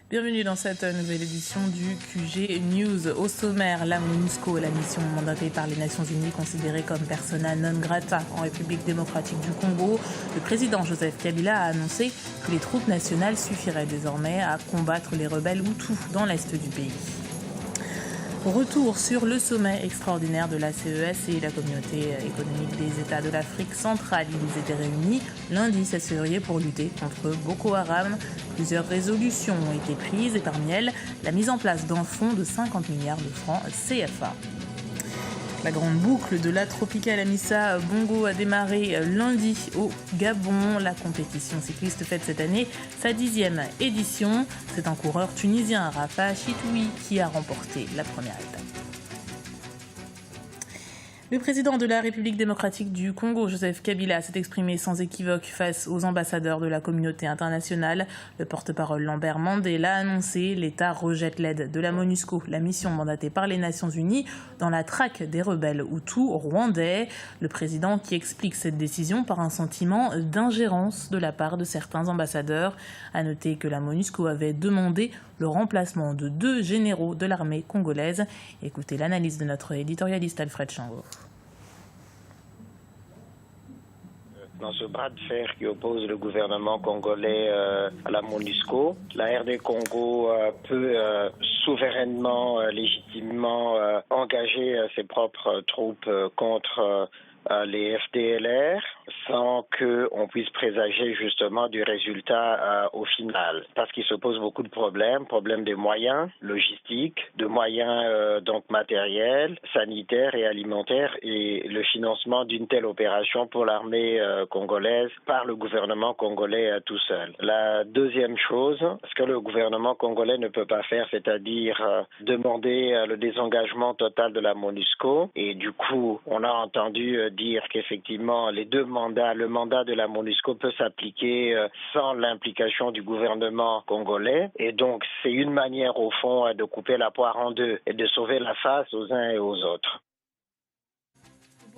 Bienvenue dans cette nouvelle édition du QG News. Au sommaire, la MONUSCO, la mission mandatée par les Nations Unies, considérée comme persona non grata en République démocratique du Congo. Le président Joseph Kabila a annoncé que les troupes nationales suffiraient désormais à combattre les rebelles Hutus dans l'est du pays. Retour sur le sommet extraordinaire de la CES et la communauté économique des États de l'Afrique centrale. Ils étaient réunis lundi 16 février pour lutter contre Boko Haram. Plusieurs résolutions ont été prises et parmi elles, la mise en place d'un fonds de 50 milliards de francs CFA. La grande boucle de la Tropicale Amissa Bongo a démarré lundi au Gabon. La compétition cycliste fête cette année sa 10e édition. C'est un coureur tunisien, Rafa Chitoui, qui a remporté la première étape. Le président de la République démocratique du Congo, Joseph Kabila, s'est exprimé sans équivoque face aux ambassadeurs de la communauté internationale. Le porte-parole Lambert Mandé l'a annoncé, l'État rejette l'aide de la MONUSCO, la mission mandatée par les Nations Unies, dans la traque des rebelles Hutus rwandais. Le président qui explique cette décision par un sentiment d'ingérence de la part de certains ambassadeurs. A noter que la MONUSCO avait demandé le remplacement de 2 généraux de l'armée congolaise. Écoutez l'analyse de notre éditorialiste Alfred Chango. Dans ce bras de fer qui oppose le gouvernement congolais à la MONUSCO, la RD Congo peut souverainement, légitimement engager ses propres troupes contre les FDLR sans qu'on puisse présager justement du résultat au final. Parce qu'il se pose beaucoup de problèmes des moyens logistiques, de moyens donc matériels, sanitaires et alimentaires et le financement d'une telle opération pour l'armée congolaise par le gouvernement congolais tout seul. La deuxième chose, ce que le gouvernement congolais ne peut pas faire, c'est-à-dire demander le désengagement total de la MONUSCO et du coup on a entendu dire qu'effectivement le mandat de la MONUSCO peut s'appliquer sans l'implication du gouvernement congolais et donc c'est une manière au fond de couper la poire en deux et de sauver la face aux uns et aux autres.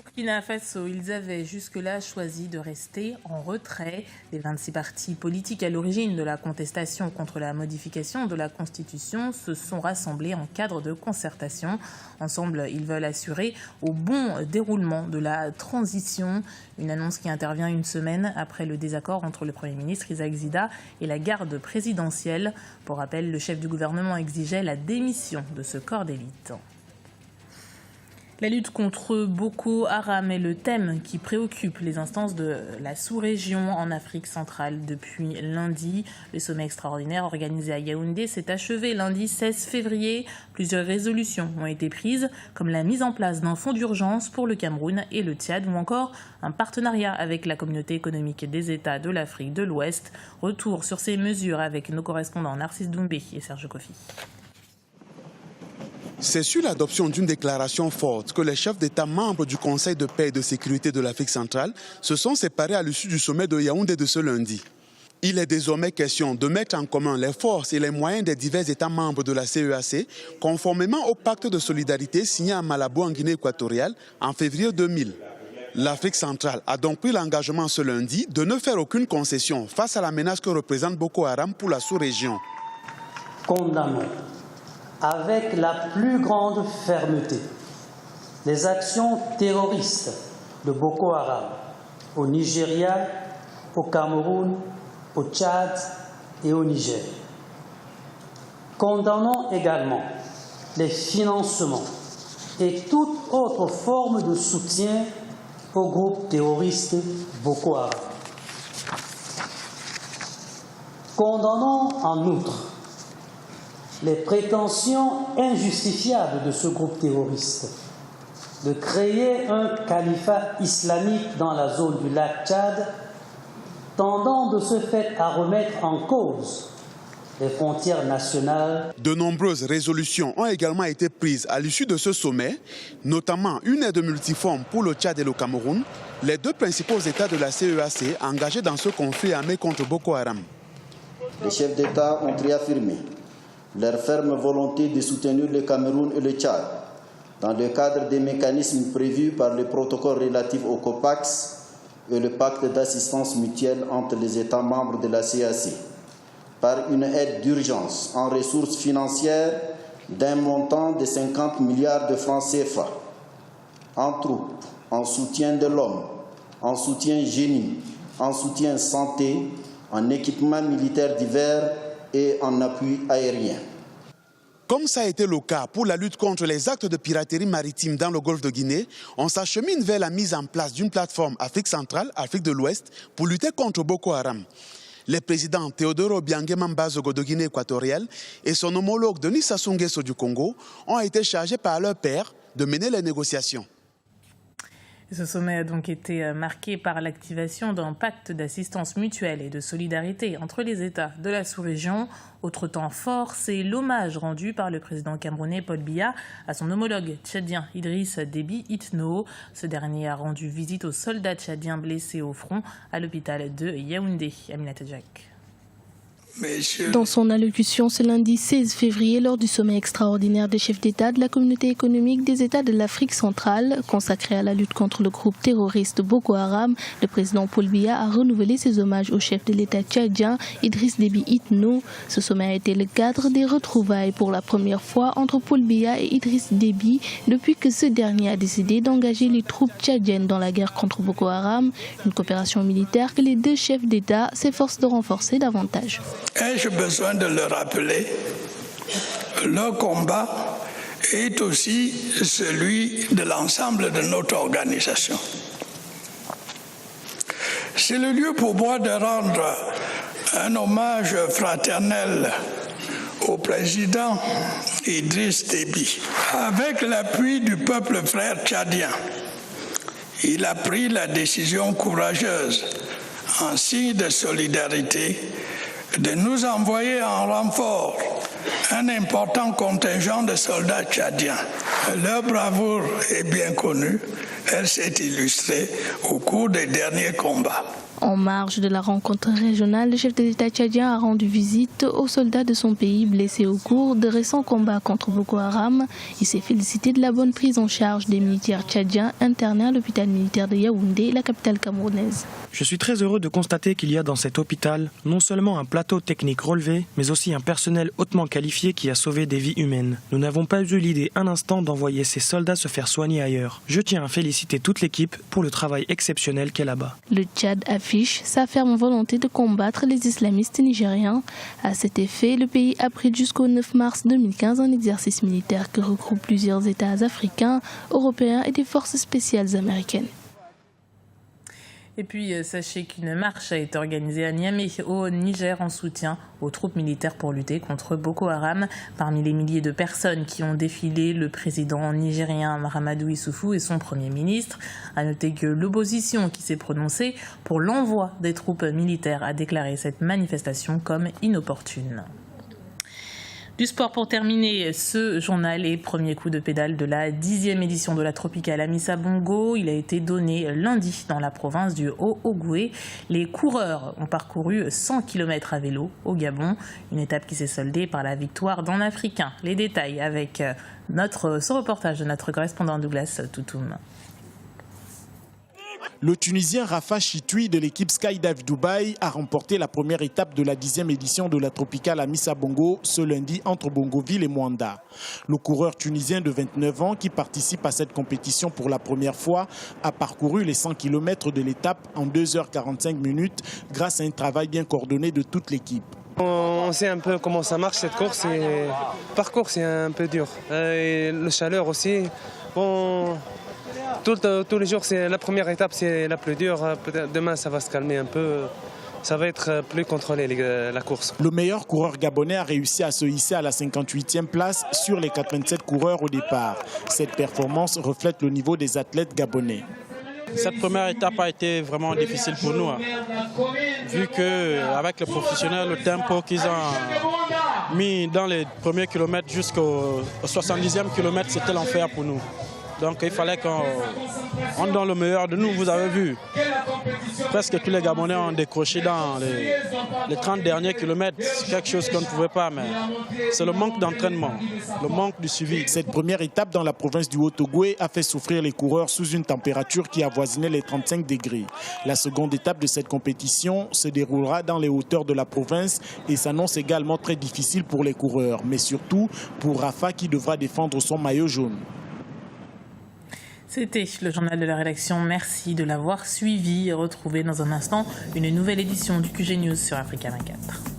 Burkina Faso, ils avaient jusque-là choisi de rester en retrait. Les 26 partis politiques à l'origine de la contestation contre la modification de la Constitution se sont rassemblés en cadre de concertation. Ensemble, ils veulent assurer au bon déroulement de la transition. Une annonce qui intervient une semaine après le désaccord entre le Premier ministre Isaac Zida et la garde présidentielle. Pour rappel, le chef du gouvernement exigeait la démission de ce corps d'élite. La lutte contre Boko Haram est le thème qui préoccupe les instances de la sous-région en Afrique centrale depuis lundi. Le sommet extraordinaire organisé à Yaoundé s'est achevé lundi 16 février. Plusieurs résolutions ont été prises, comme la mise en place d'un fonds d'urgence pour le Cameroun et le Tchad, ou encore un partenariat avec la communauté économique des États de l'Afrique de l'Ouest. Retour sur ces mesures avec nos correspondants Narcisse Doumbé et Serge Kofi. C'est sur l'adoption d'une déclaration forte que les chefs d'État membres du Conseil de paix et de sécurité de l'Afrique centrale se sont séparés à l'issue du sommet de Yaoundé de ce lundi. Il est désormais question de mettre en commun les forces et les moyens des divers États membres de la CEAC, conformément au pacte de solidarité signé à Malabo en Guinée équatoriale en février 2000. L'Afrique centrale a donc pris l'engagement ce lundi de ne faire aucune concession face à la menace que représente Boko Haram pour la sous-région. Condamnons avec la plus grande fermeté les actions terroristes de Boko Haram au Nigeria, au Cameroun, au Tchad et au Niger. Condamnons également les financements et toute autre forme de soutien au groupe terroriste Boko Haram. Condamnons en outre les prétentions injustifiables de ce groupe terroriste de créer un califat islamique dans la zone du lac Tchad, tendant de ce fait à remettre en cause les frontières nationales. De nombreuses résolutions ont également été prises à l'issue de ce sommet, notamment une aide multiforme pour le Tchad et le Cameroun, les 2 principaux États de la CEAC engagés dans ce conflit armé contre Boko Haram. Les chefs d'État ont réaffirmé leur ferme volonté de soutenir le Cameroun et le Tchad dans le cadre des mécanismes prévus par le protocole relatif au COPAX et le pacte d'assistance mutuelle entre les États membres de la CEAC. par une aide d'urgence en ressources financières d'un montant de 50 milliards de francs CFA, en troupes, en soutien de l'homme, en soutien génie, en soutien santé, en équipement militaire divers et en appui aérien. Comme ça a été le cas pour la lutte contre les actes de piraterie maritime dans le golfe de Guinée, on s'achemine vers la mise en place d'une plateforme Afrique centrale, Afrique de l'Ouest pour lutter contre Boko Haram. Les présidents Théodore Obiang Mambazogo de Guinée équatoriale et son homologue Denis Sassou Nguesso du Congo ont été chargés par leur père de mener les négociations. Ce sommet a donc été marqué par l'activation d'un pacte d'assistance mutuelle et de solidarité entre les États de la sous-région. Autre temps fort, c'est l'hommage rendu par le président camerounais Paul Biya à son homologue tchadien Idriss Déby Itno. Ce dernier a rendu visite aux soldats tchadiens blessés au front à l'hôpital de Yaoundé. Aminata Jack. Dans son allocution ce lundi 16 février lors du sommet extraordinaire des chefs d'État de la communauté économique des États de l'Afrique centrale, consacré à la lutte contre le groupe terroriste Boko Haram, le président Paul Biya a renouvelé ses hommages au chef de l'État tchadien Idriss Déby Itno. Ce sommet a été le cadre des retrouvailles pour la première fois entre Paul Biya et Idriss Déby depuis que ce dernier a décidé d'engager les troupes tchadiennes dans la guerre contre Boko Haram, une coopération militaire que les deux chefs d'État s'efforcent de renforcer davantage. Ai-je besoin de le rappeler? Le combat est aussi celui de l'ensemble de notre organisation. C'est le lieu pour moi de rendre un hommage fraternel au président Idriss Déby. Avec l'appui du peuple frère tchadien, il a pris la décision courageuse, en signe de solidarité, de nous envoyer en renfort un important contingent de soldats tchadiens. Leur bravoure est bien connue, elle s'est illustrée au cours des derniers combats. En marge de la rencontre régionale, le chef de l'État tchadien a rendu visite aux soldats de son pays blessés au cours de récents combats contre Boko Haram. Il s'est félicité de la bonne prise en charge des militaires tchadiens internés à l'hôpital militaire de Yaoundé, la capitale camerounaise. Je suis très heureux de constater qu'il y a dans cet hôpital non seulement un plateau technique relevé, mais aussi un personnel hautement qualifié qui a sauvé des vies humaines. Nous n'avons pas eu l'idée un instant d'envoyer ces soldats se faire soigner ailleurs. Je tiens à féliciter toute l'équipe pour le travail exceptionnel qu'elle a là-bas. Le Tchad affiche sa ferme volonté de combattre les islamistes nigériens. À cet effet, le pays a pris jusqu'au 9 mars 2015 un exercice militaire que regroupe plusieurs États africains, européens et des forces spéciales américaines. Et puis, sachez qu'une marche a été organisée à Niamey, au Niger, en soutien aux troupes militaires pour lutter contre Boko Haram. Parmi les milliers de personnes qui ont défilé, le président nigérien Mahamadou Issoufou et son premier ministre. À noter que l'opposition qui s'est prononcée pour l'envoi des troupes militaires a déclaré cette manifestation comme inopportune. Du sport pour terminer ce journal et premier coup de pédale de la 10e édition de la Tropicale Amissa Bongo. Il a été donné lundi dans la province du Haut-Ogooué. Les coureurs ont parcouru 100 km à vélo au Gabon, une étape qui s'est soldée par la victoire d'un Africain. Les détails avec ce reportage de notre correspondant Douglas Toutoum. Le Tunisien Rafa Chitoui de l'équipe Skydive Dubaï a remporté la première étape de la 10e édition de la Tropicale Amissa Bongo ce lundi entre Bongoville et Mwanda. Le coureur tunisien de 29 ans qui participe à cette compétition pour la première fois a parcouru les 100 km de l'étape en 2h45 minutes grâce à un travail bien coordonné de toute l'équipe. On sait un peu comment ça marche cette course et le parcours c'est un peu dur. Et le chaleur aussi. Bon, tous les jours, c'est la première étape, c'est la plus dure. Peut-être demain, ça va se calmer un peu. Ça va être plus contrôlé, la course. Le meilleur coureur gabonais a réussi à se hisser à la 58e place sur les 87 coureurs au départ. Cette performance reflète le niveau des athlètes gabonais. Cette première étape a été vraiment difficile pour nous, vu qu'avec les professionnels, le tempo qu'ils ont mis dans les premiers kilomètres jusqu'au 70e kilomètre, c'était l'enfer pour nous. Donc il fallait qu'on donne le meilleur de nous. Vous avez vu, presque tous les Gabonais ont décroché dans les 30 derniers kilomètres. C'est quelque chose qu'on ne pouvait pas, mais c'est le manque d'entraînement, le manque du suivi. Cette première étape dans la province du Haut-Ogooué a fait souffrir les coureurs sous une température qui avoisinait les 35 degrés. La seconde étape de cette compétition se déroulera dans les hauteurs de la province et s'annonce également très difficile pour les coureurs, mais surtout pour Rafa qui devra défendre son maillot jaune. C'était le journal de la rédaction. Merci de l'avoir suivi et retrouvé dans un instant une nouvelle édition du QG News sur Africa 24.